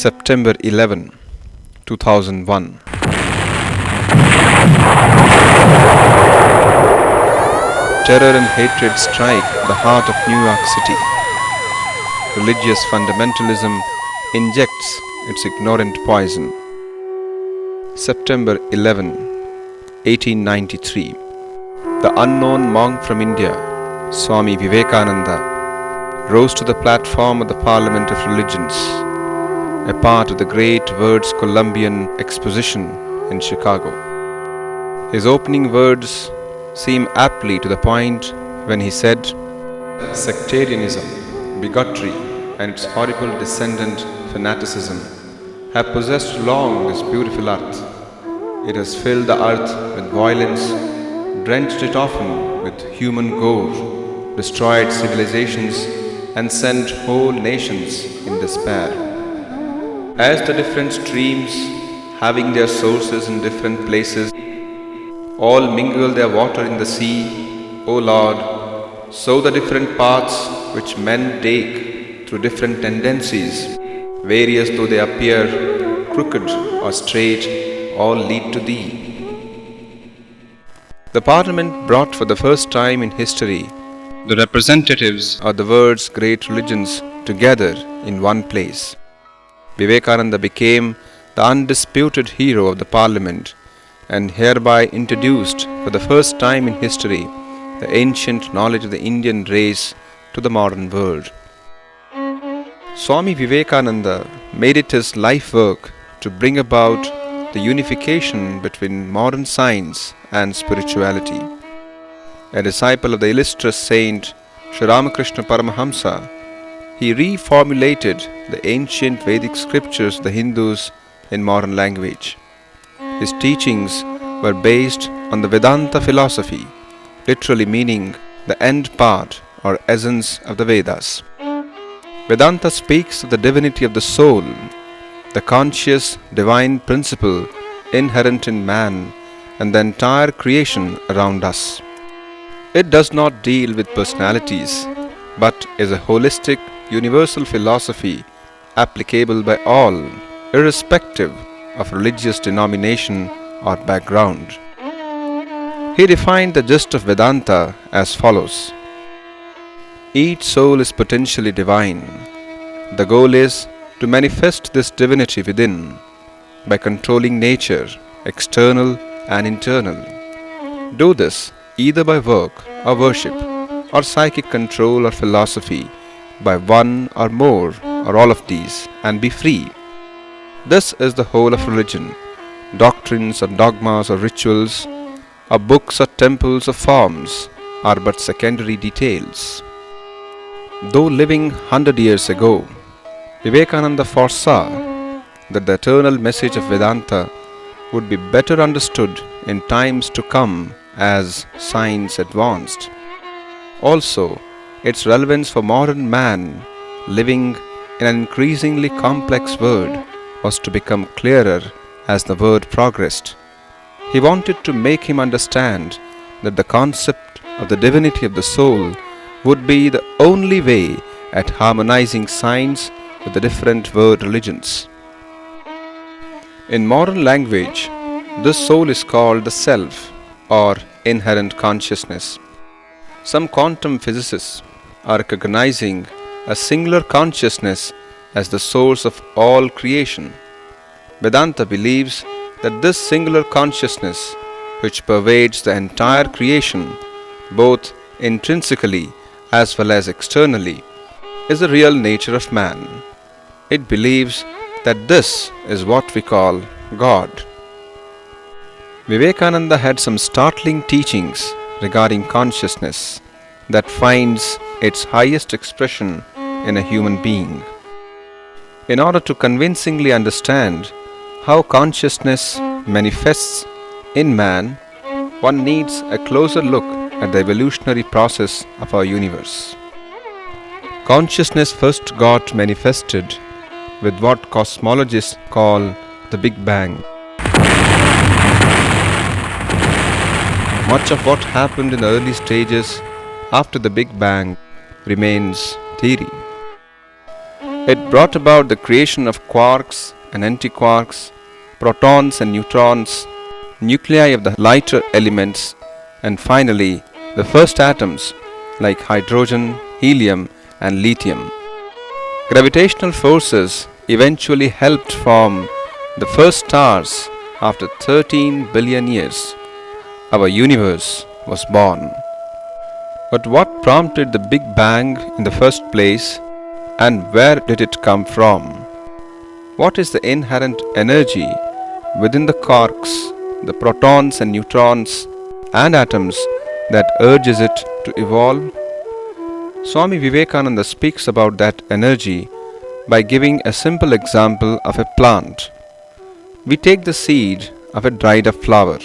September 11, 2001. Terror and hatred strike the heart of New York City. Religious fundamentalism injects its ignorant poison. September 11, 1893. The unknown monk from India, Swami Vivekananda, rose to the platform of the Parliament of Religions, a part of the Great Words Columbian Exposition in Chicago. His opening words seem aptly to the point when he said, "Sectarianism, bigotry, and its horrible descendant fanaticism have possessed long this beautiful earth. It has filled the earth with violence, drenched it often with human gore, destroyed civilizations, and sent whole nations in despair. As the different streams, having their sources in different places, all mingle their water in the sea, O Lord, so the different paths which men take through different tendencies, various though they appear, crooked or straight, all lead to Thee." The Parliament brought for the first time in history the representatives of the world's great religions together in one place. Vivekananda became the undisputed hero of the Parliament and hereby introduced for the first time in history the ancient knowledge of the Indian race to the modern world. Swami Vivekananda made it his life work to bring about the unification between modern science and spirituality. A disciple of the illustrious saint Sri Ramakrishna Paramahamsa, he reformulated the ancient Vedic scriptures of the Hindus in modern language. His teachings were based on the Vedanta philosophy, literally meaning the end part or essence of the Vedas. Vedanta speaks of the divinity of the soul, the conscious divine principle inherent in man and the entire creation around us. It does not deal with personalities, but is a holistic, universal philosophy applicable by all, irrespective of religious denomination or background. He defined the gist of Vedanta as follows: each soul is potentially divine. The goal is to manifest this divinity within by controlling nature, external and internal. Do this either by work or worship, or psychic control or philosophy, by one or more or all of these, and be free. This is the whole of religion. Doctrines or dogmas or rituals, or books or temples or forms are but secondary details. Though living 100 years ago, Vivekananda foresaw that the eternal message of Vedanta would be better understood in times to come as science advanced. Also, its relevance for modern man living in an increasingly complex world was to become clearer as the world progressed. He wanted to make him understand that the concept of the divinity of the soul would be the only way at harmonizing science with the different world religions. In modern language, this soul is called the self or inherent consciousness. Some quantum physicists are recognizing a singular consciousness as the source of all creation. Vedanta believes that this singular consciousness, which pervades the entire creation, both intrinsically as well as externally, is the real nature of man. It believes that this is what we call God. Vivekananda had some startling teachings regarding consciousness that finds its highest expression in a human being. In order to convincingly understand how consciousness manifests in man, one needs a closer look at the evolutionary process of our universe. Consciousness first got manifested with what cosmologists call the Big Bang. Much of what happened in the early stages after the Big Bang remains theory. It brought about the creation of quarks and antiquarks, protons and neutrons, nuclei of the lighter elements, and finally the first atoms like hydrogen, helium, and lithium. Gravitational forces eventually helped form the first stars after 13 billion years. Our universe was born. But what prompted the Big Bang in the first place, and where did it come from? What is the inherent energy within the quarks, the protons and neutrons and atoms that urges it to evolve? Swami Vivekananda speaks about that energy by giving a simple example of a plant. We take the seed of a dried up flower.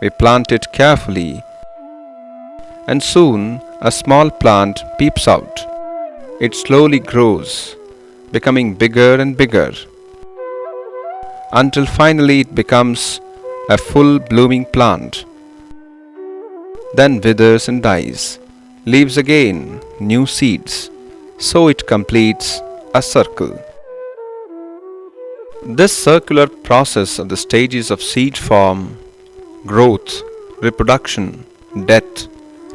We plant it carefully, and soon a small plant peeps out. It slowly grows, becoming bigger and bigger, until finally it becomes a full blooming plant. Then withers and dies, leaves again new seeds, so it completes a circle. This circular process of the stages of seed form, growth, reproduction, death,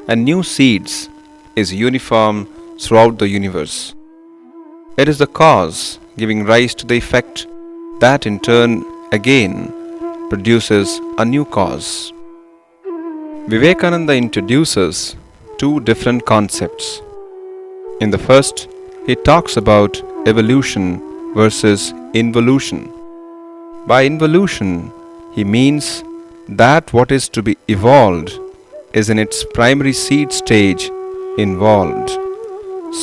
and new seeds is uniform throughout the universe. It is the cause giving rise to the effect that in turn again produces a new cause. Vivekananda introduces two different concepts. In the first, he talks about evolution versus involution. By involution, he means that what is to be evolved is in its primary seed stage involved.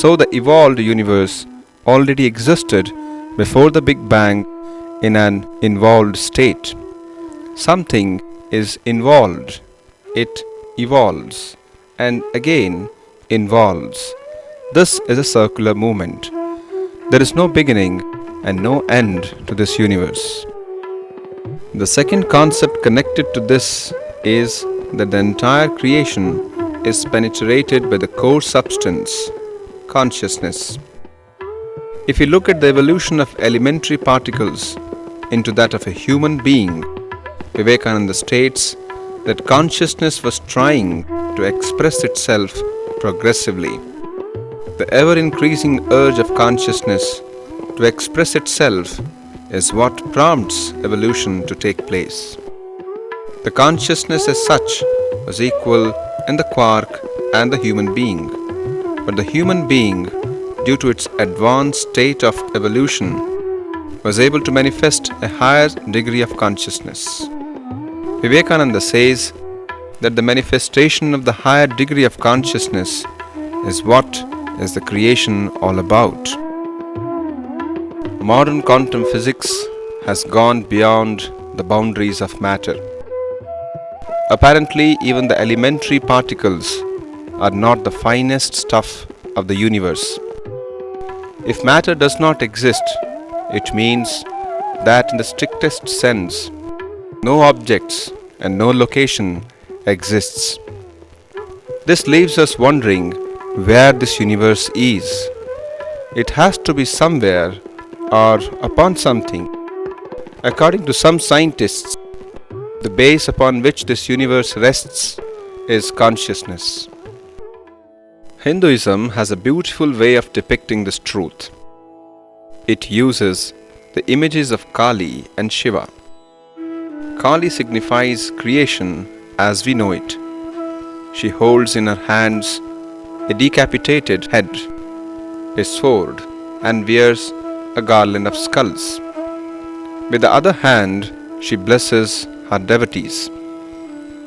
So the evolved universe already existed before the Big Bang in an involved state. Something is involved, it evolves, and again involves. This is a circular movement. There is no beginning and no end to this universe. The second concept connected to this is that the entire creation is penetrated by the core substance, consciousness. If you look at the evolution of elementary particles into that of a human being, Vivekananda states that consciousness was trying to express itself progressively. The ever-increasing urge of consciousness to express itself is what prompts evolution to take place. The consciousness as such was equal in the quark and the human being, but the human being, due to its advanced state of evolution, was able to manifest a higher degree of consciousness. Vivekananda says that the manifestation of the higher degree of consciousness is what is the creation all about. Modern quantum physics has gone beyond the boundaries of matter. Apparently, even the elementary particles are not the finest stuff of the universe. If matter does not exist, it means that in the strictest sense, no objects and no location exists. This leaves us wondering where this universe is. It has to be somewhere or upon something. According to some scientists, the base upon which this universe rests is consciousness. Hinduism has a beautiful way of depicting this truth. It uses the images of Kali and Shiva. Kali signifies creation as we know it. She holds in her hands a decapitated head, a sword, and wears a garland of skulls. With the other hand, she blesses her devotees.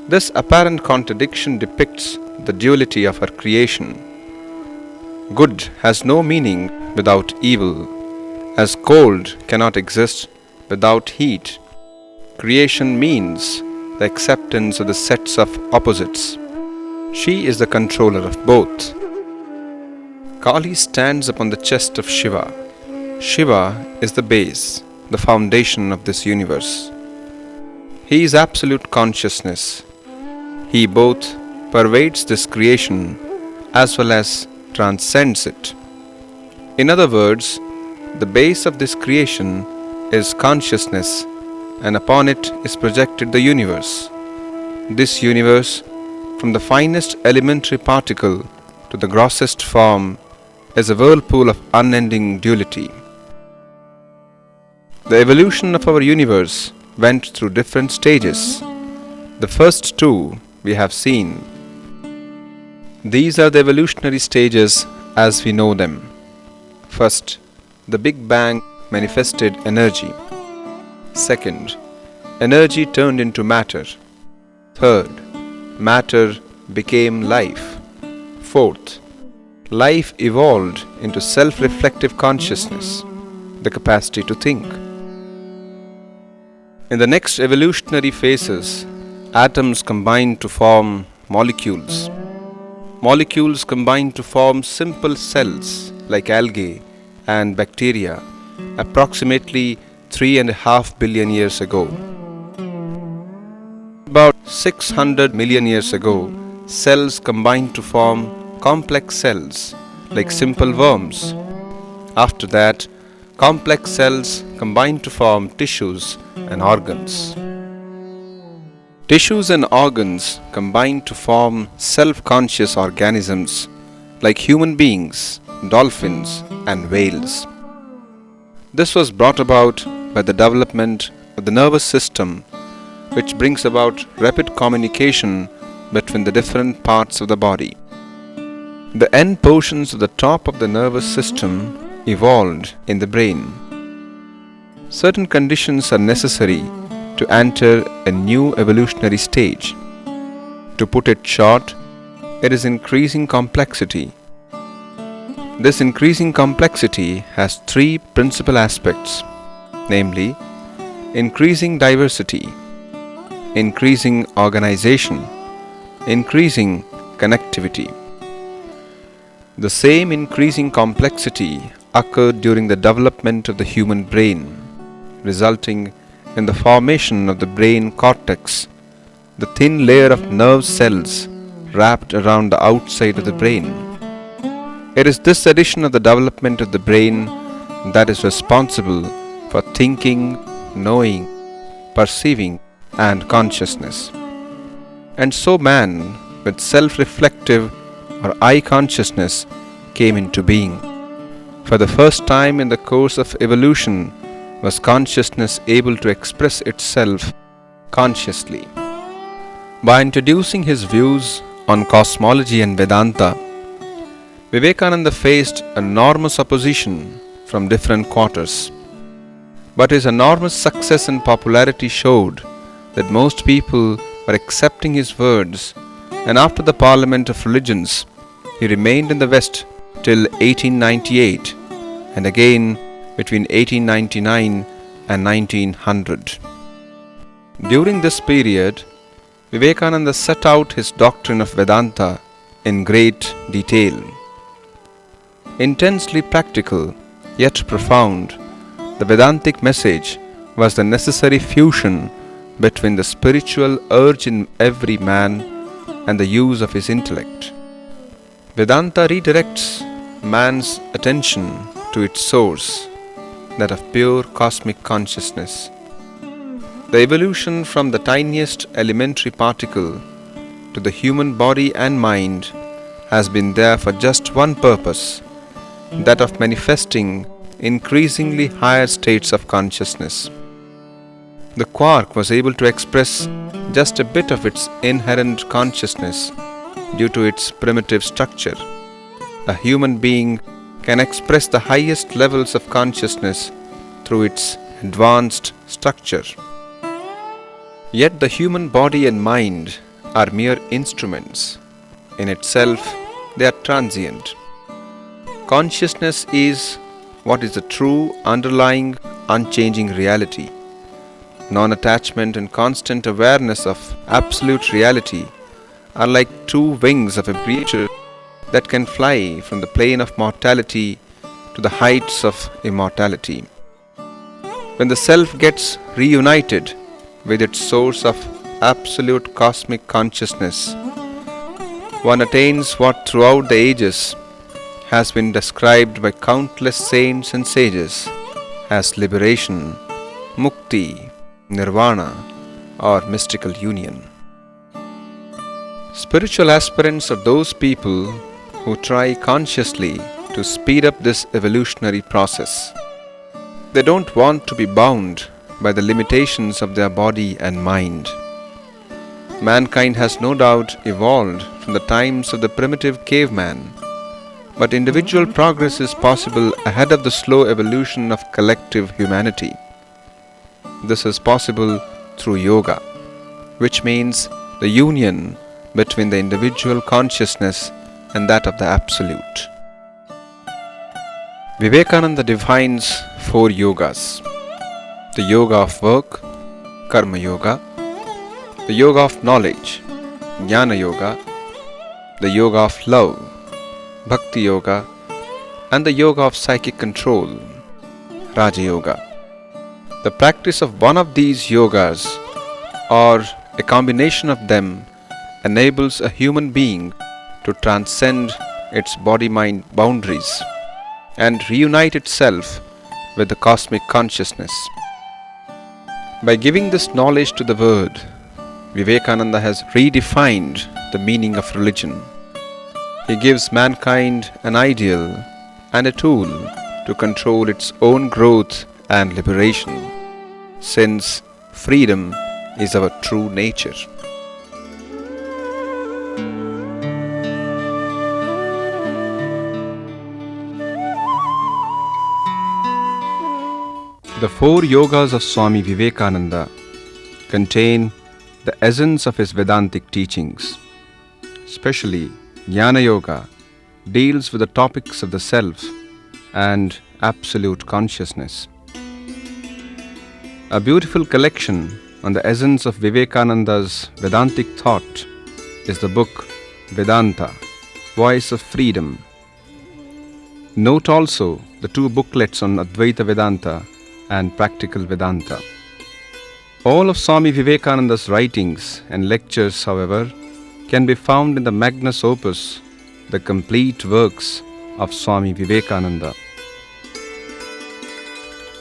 This apparent contradiction depicts the duality of her creation. Good has no meaning without evil, as cold cannot exist without heat. Creation means the acceptance of the sets of opposites. She is the controller of both. Kali stands upon the chest of Shiva. Shiva is the base, the foundation of this universe. He is absolute consciousness. He both pervades this creation as well as transcends it. In other words, the base of this creation is consciousness, and upon it is projected the universe. This universe, from the finest elementary particle to the grossest form, is a whirlpool of unending duality. The evolution of our universe went through different stages. The first two we have seen. These are the evolutionary stages as we know them. First, the Big Bang manifested energy. Second, energy turned into matter. Third, matter became life. Fourth, life evolved into self-reflective consciousness, the capacity to think. In the next evolutionary phases, atoms combined to form molecules. Molecules combined to form simple cells like algae and bacteria approximately 3.5 billion years ago. About 600 million years ago, cells combined to form complex cells like simple worms. After that, complex cells combined to form tissues and organs. Tissues and organs combined to form self-conscious organisms like human beings, dolphins, and whales. This was brought about by the development of the nervous system, which brings about rapid communication between the different parts of the body. The end portions of the top of the nervous system evolved in the brain. Certain conditions are necessary to enter a new evolutionary stage. To put it short, it is increasing complexity. This increasing complexity has three principal aspects, namely, increasing diversity, increasing organization, increasing connectivity. The same increasing complexity occurred during the development of the human brain, resulting in the formation of the brain cortex, the thin layer of nerve cells wrapped around the outside of the brain. It is this addition of the development of the brain that is responsible for thinking, knowing, perceiving, and consciousness. And so man, with self-reflective or I consciousness, came into being. For the first time in the course of evolution was consciousness able to express itself consciously. By introducing his views on cosmology and Vedanta, Vivekananda faced enormous opposition from different quarters. But his enormous success and popularity showed that most people were accepting his words, and after the Parliament of Religions, he remained in the West till 1898 and again between 1899 and 1900. During this period, Vivekananda set out his doctrine of Vedanta in great detail. Intensely practical, yet profound, the Vedantic message was the necessary fusion between the spiritual urge in every man and the use of his intellect. Vedanta redirects man's attention to its source, that of pure cosmic consciousness. The evolution from the tiniest elementary particle to the human body and mind has been there for just one purpose, that of manifesting increasingly higher states of consciousness. The quark was able to express just a bit of its inherent consciousness due to its primitive structure. A human being can express the highest levels of consciousness through its advanced structure. Yet the human body and mind are mere instruments. In itself, they are transient. Consciousness is what is the true, underlying, unchanging reality. Non-attachment and constant awareness of absolute reality are like two wings of a creature that can fly from the plane of mortality to the heights of immortality. When the self gets reunited with its source of absolute cosmic consciousness, one attains what throughout the ages has been described by countless saints and sages as liberation, mukti, nirvana, or mystical union. Spiritual aspirants are those people who try consciously to speed up this evolutionary process. They don't want to be bound by the limitations of their body and mind. Mankind has no doubt evolved from the times of the primitive caveman, but individual progress is possible ahead of the slow evolution of collective humanity. This is possible through yoga, which means the union between the individual consciousness and that of the Absolute. Vivekananda defines 4 yogas: the yoga of work, karma yoga; the yoga of knowledge, jnana yoga; the yoga of love, bhakti yoga; and the yoga of psychic control, raja yoga. The practice of one of these yogas or a combination of them enables a human being to transcend its body-mind boundaries and reunite itself with the cosmic consciousness. By giving this knowledge to the world, Vivekananda has redefined the meaning of religion. He gives mankind an ideal and a tool to control its own growth and liberation, since freedom is our true nature. The 4 yogas of Swami Vivekananda contain the essence of his Vedantic teachings. Especially Jnana Yoga deals with the topics of the self and absolute consciousness. A beautiful collection on the essence of Vivekananda's Vedantic thought is the book Vedanta, Voice of Freedom. Note also the 2 booklets on Advaita Vedanta and Practical Vedanta. All of Swami Vivekananda's writings and lectures, however, can be found in the magnus opus, the complete works of Swami Vivekananda.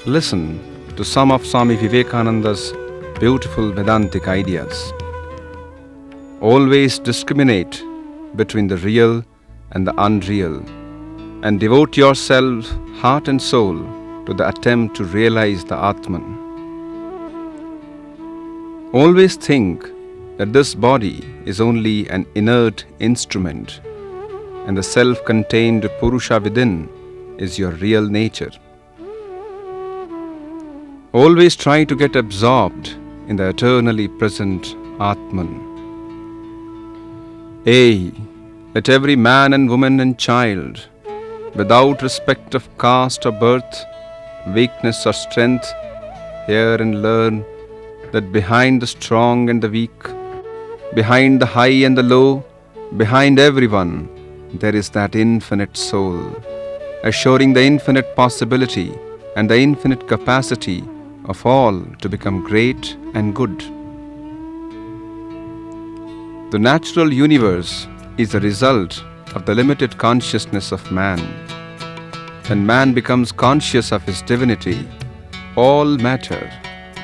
Listen to some of Swami Vivekananda's beautiful Vedantic ideas. Always discriminate between the real and the unreal, and devote yourself heart and soul to the attempt to realize the Atman. Always think that this body is only an inert instrument, and the self-contained Purusha within is your real nature. Always try to get absorbed in the eternally present Atman. Let every man and woman and child, without respect of caste or birth, weakness or strength, hear and learn that behind the strong and the weak, behind the high and the low, behind everyone, there is that infinite soul, assuring the infinite possibility and the infinite capacity of all to become great and good. The natural universe is the result of the limited consciousness of man. When man becomes conscious of his divinity, all matter,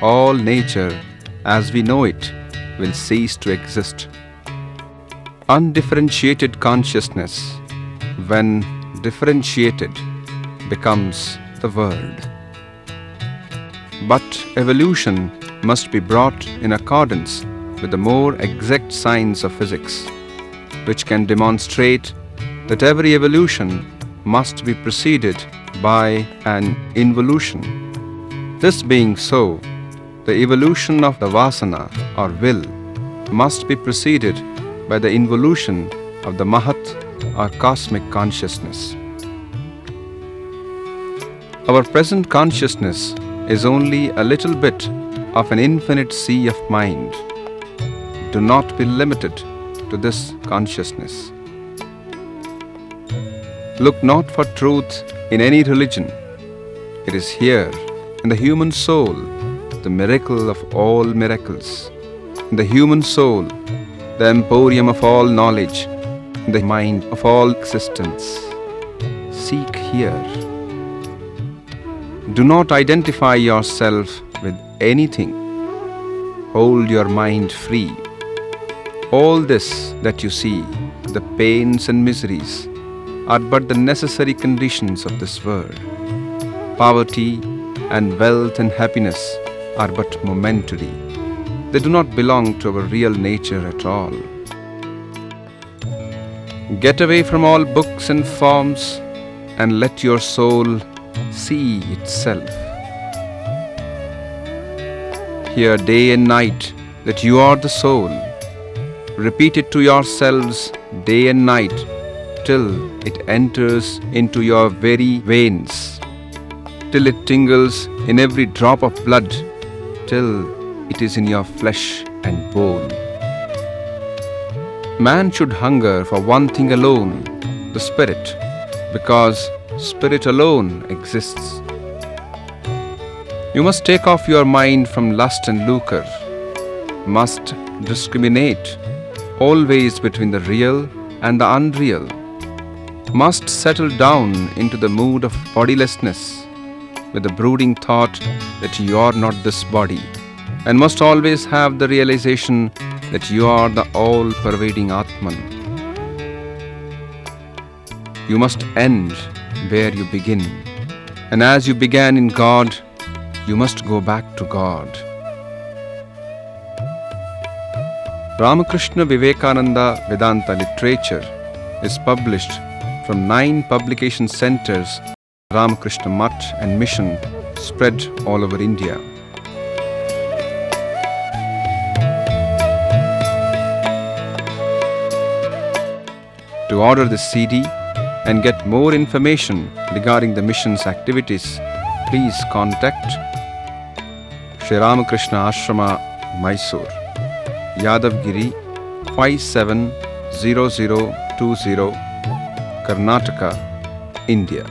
all nature as we know it will cease to exist. Undifferentiated consciousness, when differentiated, becomes the world. But evolution must be brought in accordance with the more exact science of physics, which can demonstrate that every evolution must be preceded by an involution. This being so, the evolution of the vasana or will must be preceded by the involution of the Mahat or cosmic consciousness. Our present consciousness is only a little bit of an infinite sea of mind. Do not be limited to this consciousness. Look not for truth in any religion. It is here, in the human soul, the miracle of all miracles. In the human soul, the emporium of all knowledge, in the mind of all existence. Seek here. Do not identify yourself with anything. Hold your mind free. All this that you see, the pains and miseries, are but the necessary conditions of this world. Poverty and wealth and happiness are but momentary. They do not belong to our real nature at all. Get away from all books and forms and let your soul see itself. Hear day and night that you are the soul. Repeat it to yourselves day and night till it enters into your very veins, till it tingles in every drop of blood, till it is in your flesh and bone. Man should hunger for one thing alone, the spirit, because spirit alone exists. You must take off your mind from lust and lucre, must discriminate always between the real and the unreal, must settle down into the mood of bodilessness with the brooding thought that you are not this body, and must always have the realization that you are the all-pervading Atman. You must end where you begin, and as you began in God, you must go back to God. Ramakrishna Vivekananda Vedanta literature is published from 9 publication centers, Ramakrishna Mutt and Mission spread all over India. To order this CD and get more information regarding the mission's activities, please contact Sri Ramakrishna Ashrama Mysuru, Yadavgiri 570020, Karnataka, India.